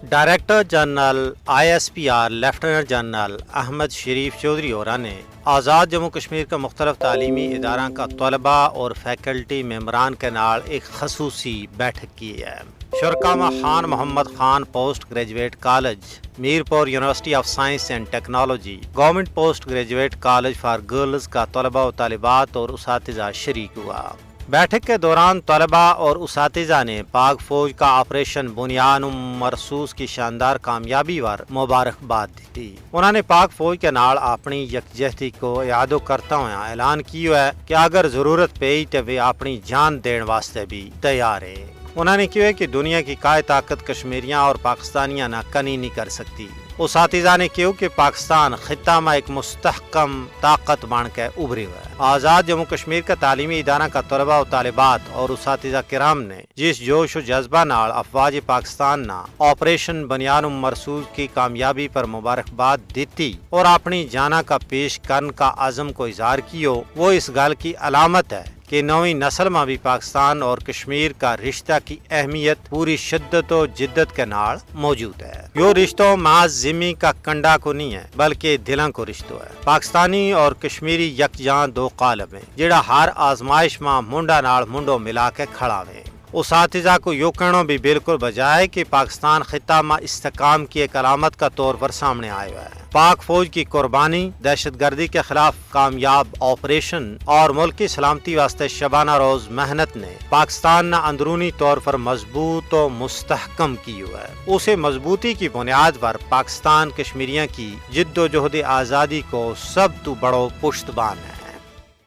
Director general ISPR lieutenant general Ahmed Sharif Chaudhry اورا نے آزاد جموں کشمیر کے مختلف تعلیمی اداروں کا طلباء اور فیکلٹی ممبران کے نال ایک خصوصی بیٹھک کی ہے۔ شرکا میں Khan Muhammad Khan post graduate college, Mirpur university of science and technology, government post graduate college for girls کا طلباء و طالبات اور اساتذہ شریک ہوا۔ بیٹھک کے دوران طلباء اور اساتذہ نے پاک فوج کا آپریشن بنیان مرصوص کی شاندار کامیابی پر مبارکباد دی۔ انہوں نے پاک فوج کے نال اپنی یکجہتی کو اعادہ کرتا ہوا اعلان کیا ہے کہ اگر ضرورت پئی تو وہ اپنی جان دین واسطے بھی تیار ہے۔ انہوں نے کہا کہ دنیا کی کائے طاقت کشمیریاں اور پاکستانیاں نہ کنی نہیں کر سکتی۔ اساتذہ نے کہا کہ پاکستان خطہ میں ایک مستحکم طاقت بن کے ابھری ہوا ہے۔ آزاد جموں کشمیر کا تعلیمی ادارہ کا طلباء و طالبات اور اساتذہ کرام نے جس جوش و جذبہ نال افواج پاکستان نہ آپریشن بنیان مرصوص کی کامیابی پر مبارکباد دیتی اور اپنی جانا کا پیش کرنے کا عزم کو اظہار کیو، وہ اس گل کی علامت ہے کہ نویں نسل میں بھی پاکستان اور کشمیر کا رشتہ کی اہمیت پوری شدت و جدت کے نال موجود ہے۔ یہ رشتہ محض زمین کا کنڈا کو نہیں ہے بلکہ دلوں کو رشتہ ہے۔ پاکستانی اور کشمیری یکجاں دو قالب ہیں جڑا ہر آزمائش میں منڈا نال منڈو ملا کے کھڑا ہے۔ اساتذہ کو یوں کہنا بھی بالکل بجائے کہ پاکستان خطہ میں استحکام کی ایک علامت کا طور پر سامنے آیا ہے۔ پاک فوج کی قربانی، دہشت گردی کے خلاف کامیاب آپریشن اور ملک کی سلامتی واسطے شبانہ روز محنت نے پاکستان نہ اندرونی طور پر مضبوط و مستحکم کی ہوا ہے۔ اسے مضبوطی کی بنیاد پر پاکستان کشمیریوں کی جد و جہد آزادی کو سب تو بڑو پشتبان ہے۔